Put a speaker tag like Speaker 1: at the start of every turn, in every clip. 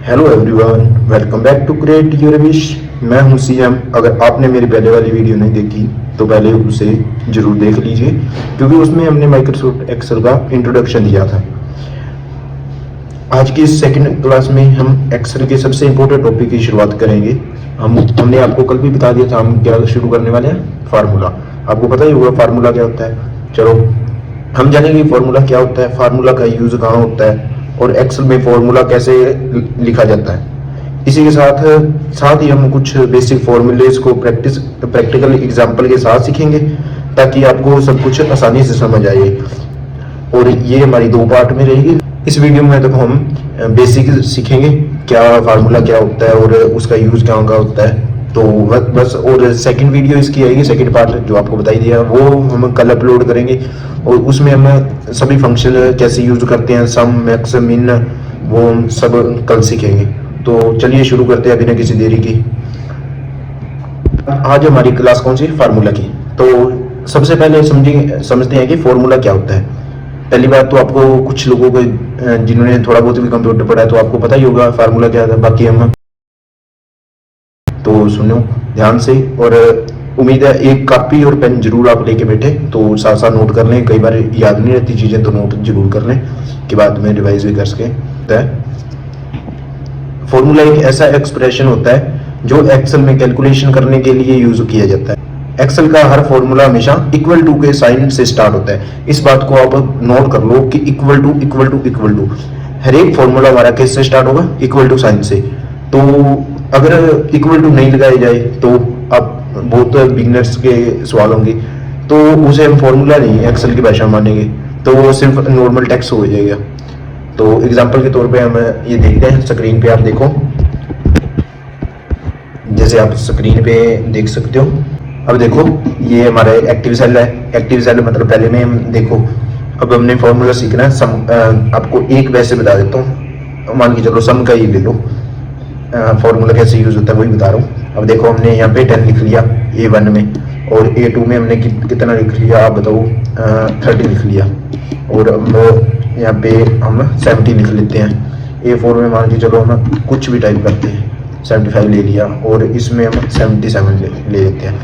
Speaker 1: Hello everyone, welcome back to create your wish. मैं हूं CM. अगर आपने मेरी पहले वाली वीडियो नहीं देखी तो पहले उसे जरूर देख लीजिए, क्योंकि उसमें हमने माइक्रोसॉफ्ट एक्सेल का इंट्रोडक्शन दिया था। आज की इस सेकंड क्लास में हम एक्सेल के सबसे इंपॉर्टेंट टॉपिक की शुरुआत करेंगे। हमने आपको कल भी बता दिया था हम क्या शुरू करने वाले हैं, फार्मूला। आपको पता ही होगा फार्मूला क्या होता है। चलो हम जानेंगे फार्मूला क्या होता है, फार्मूला का यूज कहाँ होता है और एक्सेल में फार्मूला कैसे लिखा जाता है। इसी के साथ साथ ही हम कुछ बेसिक फॉर्मूलेज को प्रैक्टिकल एग्जांपल के साथ सीखेंगे, ताकि आपको सब कुछ आसानी से समझ आए। और ये हमारी दो पार्ट में रहेगी। इस वीडियो में तो हम बेसिक सीखेंगे क्या फार्मूला क्या होता है और उसका यूज क्या होता है। तो बस, और सेकंड वीडियो इसकी आएगी, सेकंड पार्ट जो आपको बताई दिया वो हम कल अपलोड करेंगे। और उसमें हम सभी फंक्शन कैसे यूज करते हैं, सम, मैक्स, मिन, वो हम सब कल सीखेंगे। तो चलिए शुरू करते हैं बिना किसी देरी की। आज हमारी क्लास कौन सी, फार्मूला की। तो सबसे पहले समझते हैं कि फार्मूला क्या होता है। पहली बात तो आपको कुछ लोगों को जिन्होंने थोड़ा बहुत भी कंप्यूटर पढ़ा है तो आपको पता ही होगा फार्मूला क्या है। बाकी हम तो सुनो ध्यान से, और उम्मीद है एक कॉपी और पेन जरूर आप लेके बैठे, तो साथ साथ नोट कर लें। कई बार याद नहीं रहती चीजें तो नोट जरूर कर लें कि बाद में रिवाइज भी कर सके। फॉर्मूला एक ऐसा एक्सप्रेशन होता है जो एक्सेल में कैलकुलेशन करने के लिए यूज किया जाता है। एक्सेल का हर फॉर्मूला हमेशा इक्वल टू के साइन से स्टार्ट होता है। इस बात को आप नोट कर लो कि equal to equal to equal to, हर एक फॉर्मूला हमारा किससे स्टार्ट होगा, इक्वल टू साइन से। तो अगर इक्वल टू नहीं लगाई जाए तो आप बहुत बिगिनर्स के सवाल होंगे, तो उसे हम फॉर्मूला नहीं एक्सेल की भाषा मानेंगे, तो वो सिर्फ नॉर्मल टेक्स्ट हो जाएगा। तो एग्जांपल के तौर पे हम ये देखते हैं, स्क्रीन पे आप देखो, जैसे आप स्क्रीन पे देख सकते हो। अब देखो ये हमारा एक्टिव सेल है। एक्टिव सेल मतलब पहले में हम देखो, अब हमने फॉर्मूला सीखना है। सम आपको एक वैसे बता देता हूँ, मान के चलो सम का ही ले लो। फॉर्मूला कैसे यूज होता है वही बता रहा हूँ। अब देखो हमने यहाँ पे 10 लिख लिया A1 में, और A2 में हमने कितना लिख लिया आप बताओ, 30 लिख लिया। और अब यहाँ पे हम 70 लिख लेते हैं। A4 में मान के चलो हम कुछ भी टाइप करते हैं, 75 ले लिया, और इसमें हम 77 ले लेते हैं।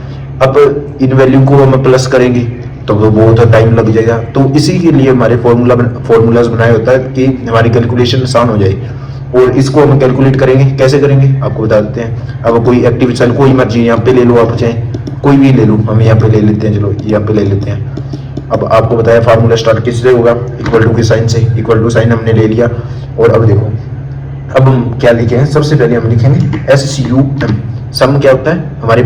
Speaker 1: अब इन वैल्यू को हम प्लस करेंगे तो वो बहुत टाइम लग जाएगा। तो इसी के लिए हमारे फॉर्मूलाज बनाया होता है कि हमारी कैलकुलेशन आसान हो जाए। और इसको हम कैलकुलेट करेंगे, कैसे करेंगे आपको बता देते हैं। अब कोई एक्टिव सेल कोई मर्जी यहाँ पे ले लो, आप चाहे कोई भी ले लो, हम यहाँ पे ले लेते हैं। चलो यहाँ पे ले लेते हैं। अब आपको बताया फार्मूला स्टार्ट किससे होगा, इक्वल टू के साइन से। इक्वल टू साइन हमने ले लिया, और अब देखो अब हम क्या लिखे हैं। सबसे पहले हम लिखेंगे SUM। सम क्या होता है, हमारे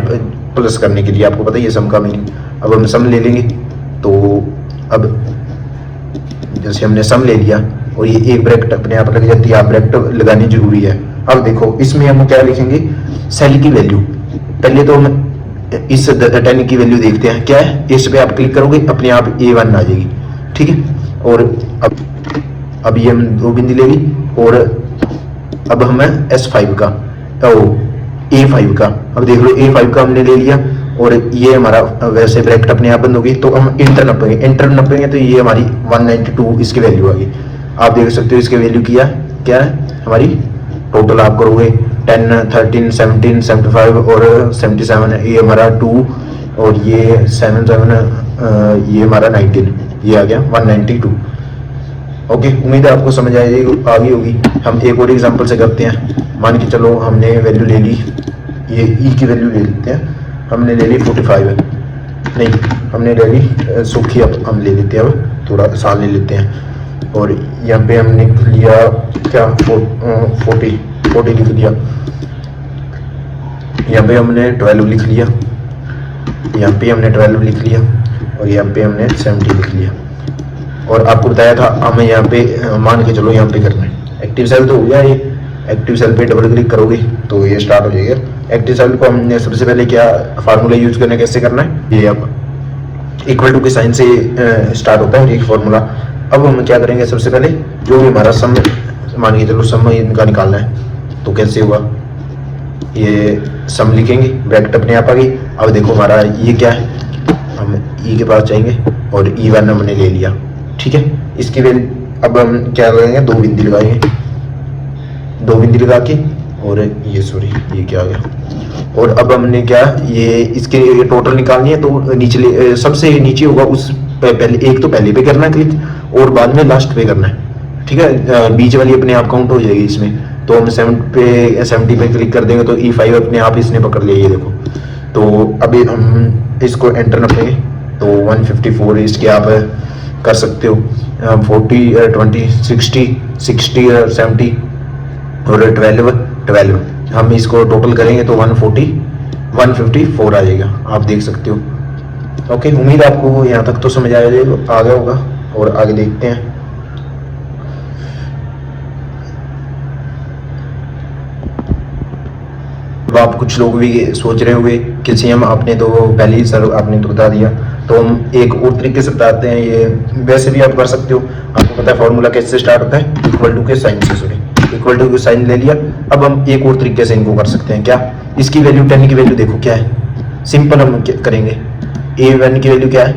Speaker 1: प्लस करने के लिए, आपको पता ही है सम का मीनिंग। अब हम सम ले लेंगे, तो अब जैसे हमने सम ले लिया और ये एक ब्रैकेट अपने आप लग जाती है, आप ब्रैकेट लगानी जरूरी है। अब देखो इसमें हम क्या लिखेंगे, सेल की वैल्यू। पहले तो हम इस 10 की वैल्यू देखते हैं क्या है। इस पे आप क्लिक करोगे अपने आप A1 आ जाएगी, ठीक है। और अब ये हम 2 बिंदी ले ली, और अब हमें S5 का A5 का, अब देख लो A5 का हमने ले लिया, और ये हमारा वैसे ब्रैकेट अपने आप बंद होगी। तो हम इंटर नपेंगे तो ये हमारी 192 इसकी वैल्यू आ गई। आप देख सकते हो इसकी वैल्यू क्या है हमारी। टोटल आप करोगे 10, 13, 17, 75 और 77 है, ये हमारा 2, और ये 7, 7, ये हमारा 19, ये आ गया 192। ओके, उम्मीद है आपको समझ आ गई होगी। हम एक और एग्जांपल से करते हैं। मान के चलो हमने वैल्यू ले ली, ये E की वैल्यू ले लेते हैं। हमने ले ली 45, नहीं हमने ले ली सूखी, अब हम ले लेते हैं, अब थोड़ा आसान ले लेते हैं। और यहाँ पे हमने लिख लिया क्या 40 लिख लिया। यहाँ पे हमने 12 लिख लिया, यहाँ पे हमने 12 लिख लिया, और यहाँ पे हमने 70 लिख लिया। और आपको बताया था हमें यहाँ पे मान के चलो यहाँ पे करना है। एक्टिव सेल तो हो गया, ये एक्टिव सेल पे डबल क्लिक करोगे तो ये स्टार्ट हो जाएगा। एक्टिव सेल को हमने सबसे पहले क्या फार्मूला यूज करना, कैसे करना है, ये अब इक्वल टू के साइन से स्टार्ट होता है एक फार्मूला। अब हम क्या करेंगे, सबसे पहले जो भी हमारा सम, मान के चलो सम इनका निकालना है, तो कैसे हुआ, ये सम लिखेंगे, ब्रैकेट अपने आप आ गई। अब देखो हमारा ये क्या है, हम E के पास जाएंगे और E1 हमने ले लिया, ठीक है। इसकी वैल्यू अब हम क्या लगाएंगे, 2 बिंदी लगाएंगे, 2 बिंदी लगा के, और ये सॉरी ये क्या आ गया। और अब हमने क्या, ये इसके ये टोटल निकालनी है, तो निचले सबसे नीचे होगा उस पहले, एक तो पहले पे करना है क्लिक और बाद में लास्ट पे करना है, ठीक है। बीच वाली अपने आप काउंट हो जाएगी इसमें। तो हम 70 पे क्लिक कर देंगे तो E5 अपने आप इसने पकड़ लिया, ये देखो। तो अभी हम इसको एंटर नपेंगे तो 154 इसके आप कर सकते हो, 40 20 60 60 70 और 12 हम इसको टोटल करेंगे तो 154 आ जाएगा, आप देख सकते हो। ओके, उम्मीद आपको यहाँ तक तो समझ आ गया होगा, और आगे देखते हैं। अब आप कुछ लोग भी सोच रहे होंगे कि सेम आपने तो पहले ही सर आपने तो बता दिया, तो हम एक और तरीके से बताते हैं। ये वैसे भी आप कर सकते हो, आपको पता है फॉर्मूला कैसे स्टार्ट होता है, इक्वल टू के साइन से, सॉरी इक्वल टू के साइन ले लिया। अब हम एक और तरीके से इनको कर सकते हैं, क्या, इसकी वैल्यू 10 की वैल्यू देखो क्या है, सिंपल हम करेंगे। A1 की वैल्यू क्या है,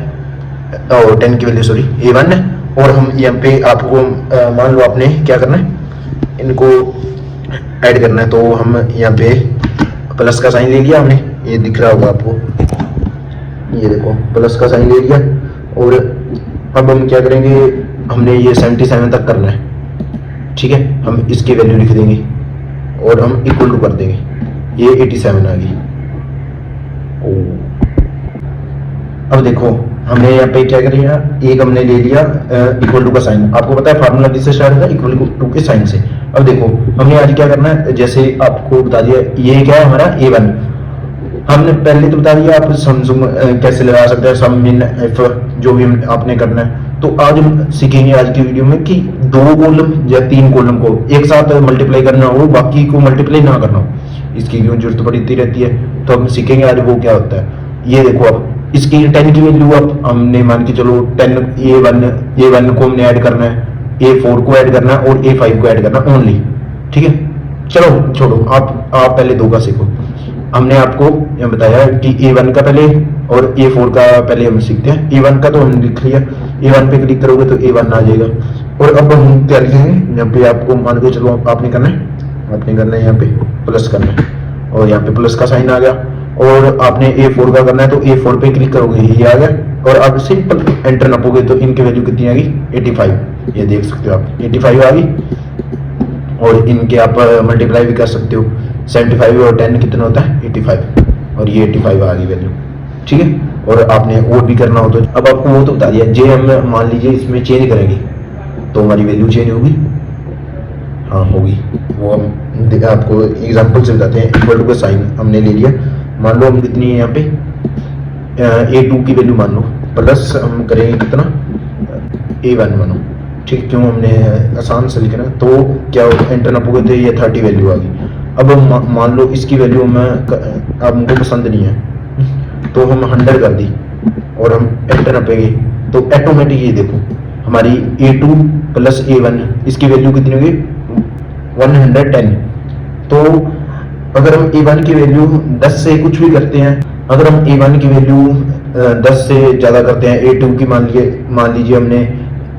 Speaker 1: और 10 की वैल्यू सॉरी A1 है, और हम यहाँ पे आपको मान लो आपने क्या करना है, इनको ऐड करना है। तो हम यहाँ पे प्लस का साइन ले लिया हमने, ये दिख रहा होगा आपको, ये देखो प्लस का साइन ले लिया। और अब हम क्या करेंगे, हमने ये 77 तक करना है, ठीक है। हम इसकी वैल्यू लिख देंगे और हम इक्वल टू कर देंगे, ये 87 आ गई। अब देखो हमने यहाँ पे क्या करेंगे, एक हमने ले लिया इक्वल टू का साइन। आपको पता है फार्मूला किससे स्टार्ट होता है, इक्वल टू के साइन से। अब देखो हमने आज क्या करना है, जैसे आपको बता दिया ये क्या है हमारा A1, हमने पहले तो बता दिया आप सम कैसे लगा सकते हैं, सम मिन एफ जो भी आपने करना है। तो आज हम सीखेंगे आज की वीडियो में कि 2 कॉलम या 3 कॉलम को एक साथ मल्टीप्लाई करना हो, बाकी को मल्टीप्लाई ना करना हो, इसकी क्यों जरूरत पड़ती रहती है। तो हम सीखेंगे आज वो क्या होता है। ये देखो अब इसकी 10 की वैल्यू अब हमने मान के चलो 10 A1 को हमने ऐड करना है, A4 को ऐड करना है और A5 को ऐड करना ओनली, ठीक है। चलो छोड़ो, आप पहले 2 का सीखो। हमने आपको यहाँ बताया कि A1 का पहले और A4 का पहले हम सीखते हैं। A1 का तो हमने लिख लिया, A1 पे क्लिक करोगे तो A1 आ जाएगा। और अब हम क्या लिखेंगे, यहाँ पे आपको मान के चलो आपने करना है यहाँ पे प्लस करना है, और यहाँ पे प्लस का साइन आ गया। और आपने A4 का करना है तो A4 पे क्लिक करोगे, ये आ गया। और आप सिंपल एंटर नपोगे तो इनकी वैल्यू कितनी आ गई, 85, ये देख सकते हो आप 85 आ गई। और इनके आप मल्टीप्लाई भी कर सकते हो, 75 और 10 कितना होता है 85, और ये 85 आ गई वैल्यू, ठीक है। और आपने और भी करना हो तो अब आपको वो तो बता दिया। जे हम मान लीजिए इसमें चेंज करेंगे तो हमारी वैल्यू चेंज होगी, हाँ होगी। वो हम आपको एग्जाम्पल से बताते हैं। इक्वल टू का साइन हमने ले लिया, मान लो हम कितनी है यहाँ पे A2 की वैल्यू मान लो, प्लस हम करेंगे कितना A1 मानो, ठीक। क्यों हमने आसान से लिखना, तो क्या एंटर नपोगे तो ये 30 वैल्यू आ गई। अब हम मान लो इसकी वैल्यू हमको पसंद नहीं है तो हम 100 कर दी और हम एंटर नपेंगे तो ऑटोमेटिक ये देखो हमारी A2 प्लस A1 इसकी वैल्यू कितनी होगी 110। तो अगर हम A1 की वैल्यू 10 से कुछ भी करते हैं, अगर हम A1 की वैल्यू 10 से ज़्यादा करते हैं, A2 की मान लीजिए हमने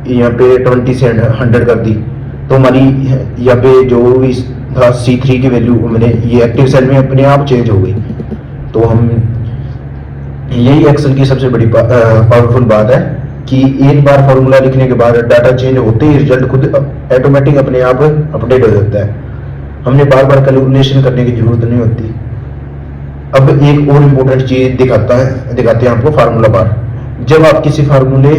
Speaker 1: यहाँ पे 20 से 100 कर दी, तो हमारी यहाँ पे जो भी था C3 की वैल्यू हमने ये एक्टिव सेल में अपने आप चेंज हो गई। तो हम यही एक्सेल की सबसे बड़ी पावरफुल बात है कि एक बार फॉर्मूला लिखने के बाद डाटा चेंज होते ही रिजल्ट खुद ऑटोमेटिक अपने आप अपडेट हो जाता है, हमने बार बार कैलकुलेशन करने की जरूरत नहीं होती। अब एक और इम्पोर्टेंट चीज दिखाते हैं आपको, फार्मूला बार। जब आप किसी फार्मूले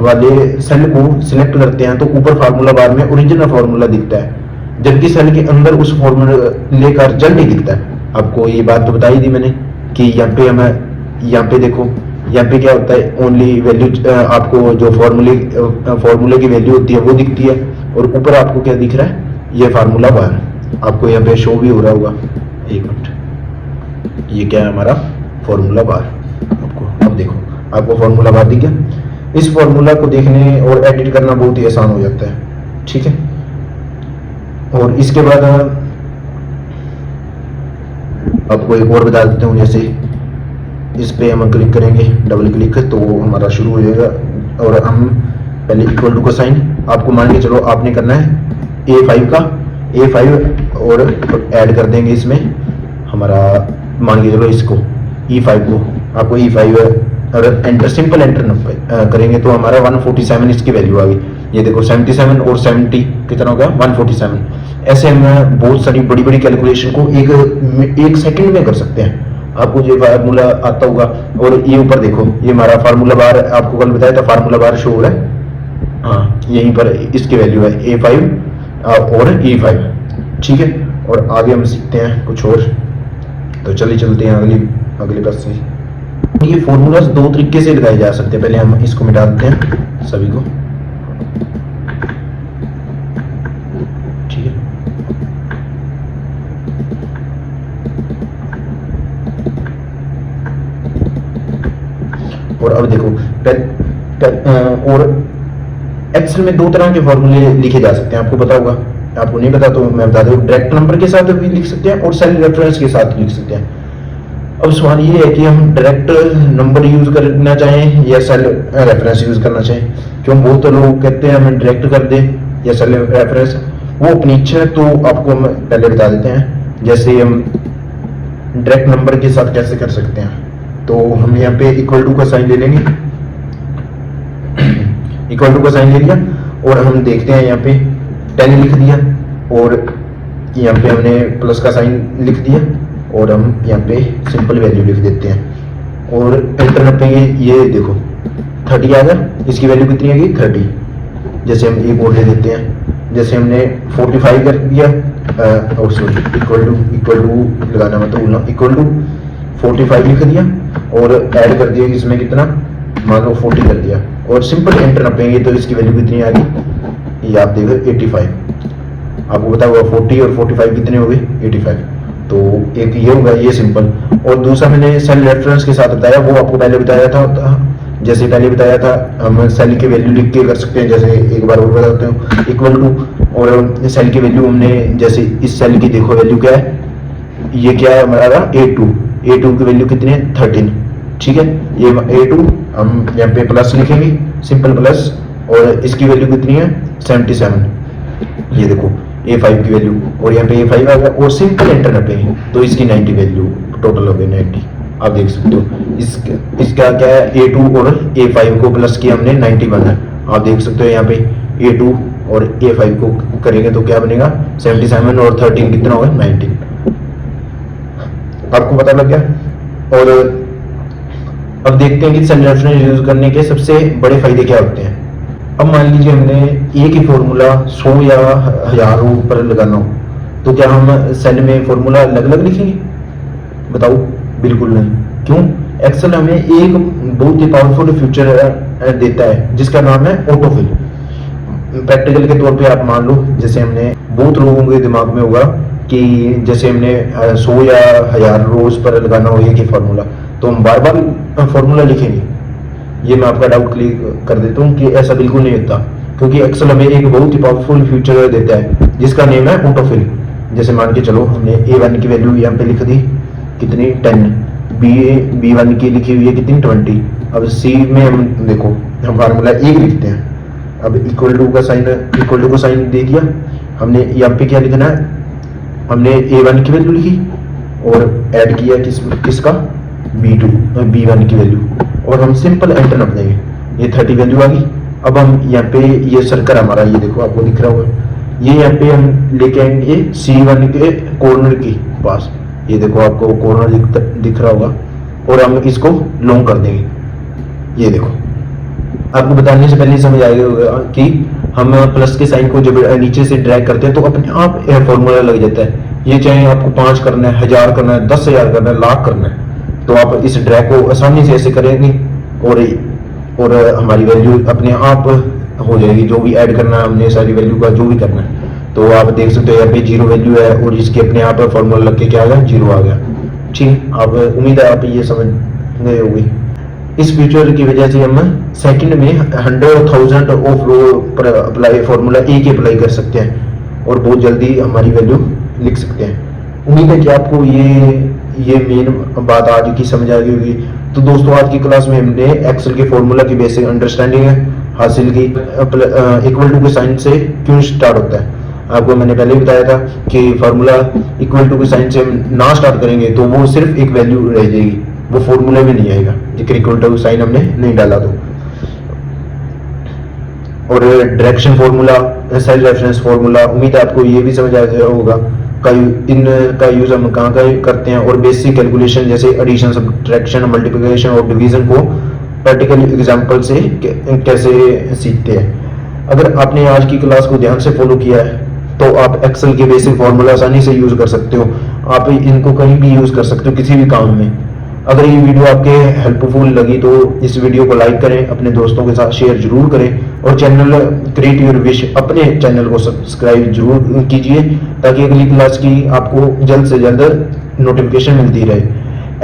Speaker 1: वाले सेल को सिलेक्ट करते हैं तो ऊपर फार्मूला बार में ओरिजिनल फार्मूला दिखता है, जबकि सेल के अंदर उस फार्मूले का रिजल्ट नहीं दिखता है। आपको ये बात तो बताई थी मैंने कि यहाँ पे देखो, यहाँ पे क्या होता है, ओनली वैल्यू आपको जो फॉर्मूले की वैल्यू होती है वो दिखती है, और ऊपर आपको क्या दिख रहा है, ये फार्मूला बार आपको यहाँ पे शो भी हो रहा होगा। एक मिनट, ये क्या है हमारा फार्मूला बार। अब देखो आपको फार्मूला बार दिख गया। इस फार्मूला को देखने और एडिट करना बहुत ही आसान हो जाता है, ठीक है। और इसके बाद आपको एक और बता देता हूँ, जैसे इस पे हम क्लिक करेंगे, डबल क्लिक, तो हमारा शुरू हो जाएगा। और हम पहले इक्वल टू का साइन, आपको मान के चलो आपने करना है A5 का A5 और ऐड कर देंगे इसमें हमारा, मान के चलो इसको E5 को, आपको E5 और एंटर, सिंपल एंटर करेंगे तो हमारा 147 इसकी वैल्यू आ गई। ये देखो 77 और 70 कितना हो गया 147। ऐसे हम बहुत सारी बड़ी बड़ी कैलकुलेशन को एक सेकंड में कर सकते हैं। आपको ये फार्मूला आता होगा। और ये ऊपर देखो, ये हमारा फार्मूला बार आपको कल बताया था, फार्मूला बार शो हो रहा है, हाँ यहीं पर इसकी वैल्यू है A5 और E5, ठीक है। और आगे हम सीखते हैं कुछ और, तो चलिए चलते हैं अगली बात से। ये फॉर्मूलाज दो तरीके से लगाए जा सकते हैं। पहले हम इसको मिटा देते हैं सभी को, ठीक है। और अब देखो और एक्सेल में दो तरह के फॉर्मूले लिखे जा सकते हैं, आपको पता होगा, आपको नहीं पता तो मैं बता दूं। डायरेक्ट नंबर के साथ भी लिख सकते हैं और सेल रेफरेंस के साथ लिख सकते हैं। अब सवाल ये है कि हम डायरेक्ट नंबर यूज करना चाहें या सेल रेफरेंस यूज करना चाहें। क्यों बहुत लोग कहते हैं हमें डायरेक्ट कर दे या सेल रेफरेंस, वो अपनी इच्छा है। तो आपको हम पहले बता देते हैं, जैसे हम डायरेक्ट नंबर के साथ कैसे कर सकते हैं। तो हम यहाँ पे इक्वल टू का साइन ले लेंगे, इक्वल टू का साइन ले लिया और हम देखते हैं यहाँ पे 10 लिख दिया और यहाँ पे हमने प्लस का साइन लिख दिया और हम यहाँ पे सिंपल वैल्यू लिख देते हैं और एंटर नपेंगे। ये देखो 30 आ गया, इसकी वैल्यू कितनी आ गई 30। जैसे हम एक और ले देते हैं, जैसे हमने 45 कर दिया, सॉरी इक्वल टू लगाना मत भूलना, इक्वल टू 45 लिख दिया और ऐड कर दिया इसमें कितना, मान लो 40 कर दिया और सिंपल एंटर नपेंगे तो इसकी वैल्यू कितनी आ गई, ये आप देखो 85। आपको पता होगा 40 और 45 कितने हो गए 85। तो एक ये होगा, ये सिंपल। और दूसरा मैंने सेल रेफरेंस के साथ बताया, वो आपको पहले बताया था, जैसे पहले बताया था हम सेल की वैल्यू लिख के कर सकते हैं। जैसे एक बार और बताते हूँ, इक्वल टू और सेल की वैल्यू हमने, जैसे इस सेल की देखो वैल्यू क्या है, ये क्या है हमारा A2 की वैल्यू कितनी है 13, ठीक है। ये A2 हम यहाँ पे प्लस लिखेंगे, सिंपल प्लस, और इसकी वैल्यू कितनी है 77। ये देखो A5 की वैल्यू और यहाँ पे A5 आ गया और सिंपल एंटर नपेंगे तो इसकी 90 वैल्यू टोटल हो गई 90। आप देख सकते हो इसका क्या है, A2 और A5 को प्लस किया हमने 90 बना है। आप देख सकते हो यहाँ पे A2 और A5 को करेंगे तो क्या बनेगा 77 और 13 कितना होगा 19। आपको पता लग गया। और अब देखते हैं कि सेल रेफरेंस यूज करने के सबसे बड़े फायदे क्या होते हैं। अब मान लीजिए हमने एक ही फॉर्मूला 100 या 1000 पर लगाना हो, तो क्या हम सेल में फॉर्मूला अलग अलग लिखेंगे? बताओ, बिल्कुल नहीं। क्यों? एक्सेल हमें एक बहुत ही पावरफुल फीचर देता है जिसका नाम है ऑटोफिल। प्रैक्टिकल के तौर पे आप मान लो, जैसे हमने, बहुत लोगों के दिमाग में होगा कि जैसे हमने 100 या 1000 रोज पर लगाना हो एक ही फॉर्मूला, तो हम बार बार फॉर्मूला लिखेंगे। ये मैं आपका डाउट क्लियर कर देता हूँ कि ऐसा बिल्कुल नहीं होता, क्योंकि एक्सेल हमें एक बहुत ही पावरफुल फीचर देता है जिसका नेम है ऑटोफिल। जैसे मान के चलो हमने A1 की वैल्यू यहाँ पे लिख दी कितनी 10, B1 की लिखी हुई है कितनी 20। अब C में हम देखो हम फार्मूला एक लिखते हैं। अब इक्वल टू का साइन दे दिया हमने, यहाँ पे क्या लिखना है, हमने A1 की वैल्यू लिखी और ऐड किया किसका B1 की वैल्यू और हम सिंपल एंटर नप देंगे। ये 30 वैल्यू आ गई। अब हम यहाँ पे ये सर्कल हमारा, ये देखो आपको दिख रहा होगा, ये यहाँ पे हम लेके आएंगे C1 के कॉर्नर के पास, ये देखो आपको कॉर्नर दिख रहा होगा, और हम इसको लॉन्ग कर देंगे। ये देखो आपको बताने से पहले समझ आएगा कि हम प्लस के साइन को जब नीचे से ड्रैग करते हैं तो अपने आप फॉर्मूला लग जाता है। ये चाहे आपको 5 करना है, 1000 करना है, 10,000 करना है, लाख करना है, तो आप इस ड्रैग को आसानी से ऐसे करेंगे और हमारी वैल्यू अपने आप हो जाएगी। जो भी ऐड करना है हमने, सारी वैल्यू का जो भी करना है, तो आप देख सकते हो यहाँ पे 0 वैल्यू है और इसके अपने आप फॉर्मूला लग के क्या आ गया 0 आ गया। ठीक, आप उम्मीद है आप ये समझ गए होंगे। इस फीचर की वजह से हम सेकंड में 100,000 ऑफ रो पर अप्लाई फॉर्मूला एक अप्लाई कर सकते हैं और बहुत जल्दी हमारी वैल्यू लिख सकते हैं। उम्मीद है कि आपको ये मेन बात आज की समझ आ गई होगी। तो दोस्तों आज की क्लास में हमने एक्सेल के फॉर्मूला की बेसिक अंडरस्टैंडिंग हासिल की। इक्वल टू के साइन से क्यों स्टार्ट होता है आपको मैंने पहले ही बताया था कि फार्मूला इक्वल टू के साइन से ना स्टार्ट करेंगे तो वो सिर्फ एक वैल्यू रह जाएगी, वो फॉर्मूले में नहीं आएगा जिक्र इक्वल टू साइन हमने नहीं डाला तो। और direction formula, cell reference formula, उम्मीद है आपको ये भी समझ आ गया होगा इनका यूज हम कहाँ का करते हैं। और बेसिक कैलकुलेशन जैसे एडिशन, सब्ट्रैक्शन, मल्टीप्लिकेशन और डिवीजन को प्रैक्टिकल एग्जांपल से कैसे सीखते हैं। अगर आपने आज की क्लास को ध्यान से फॉलो किया है तो आप एक्सेल के बेसिक फार्मूला आसानी से यूज कर सकते हो। आप इनको कहीं भी यूज कर सकते हो किसी भी काम में। अगर ये वीडियो आपके हेल्पफुल लगी तो इस वीडियो को लाइक करें, अपने दोस्तों के साथ शेयर जरूर करें और चैनल क्रिएट योर विश अपने चैनल को सब्सक्राइब जरूर कीजिए ताकि अगली क्लास की आपको जल्द से जल्द नोटिफिकेशन मिलती रहे।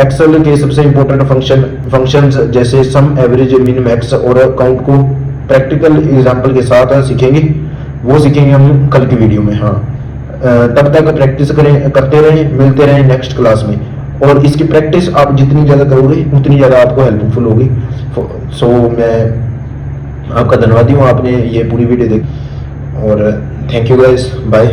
Speaker 1: एक्सेल के सबसे इंपॉर्टेंट फंक्शंस जैसे सम, एवरेज, मिन, मैक्स और काउंट को प्रैक्टिकल एग्जांपल के साथ सीखेंगे, वो सीखेंगे हम कल की वीडियो में। हाँ, तब तक प्रैक्टिस करते रहें, मिलते रहें नेक्स्ट क्लास में। और इसकी प्रैक्टिस आप जितनी ज़्यादा करोगे उतनी ज़्यादा आपको हेल्पफुल होगी। सो मैं आपका धन्यवादी हूँ, आपने ये पूरी वीडियो देखी और थैंक यू गाइस, बाय।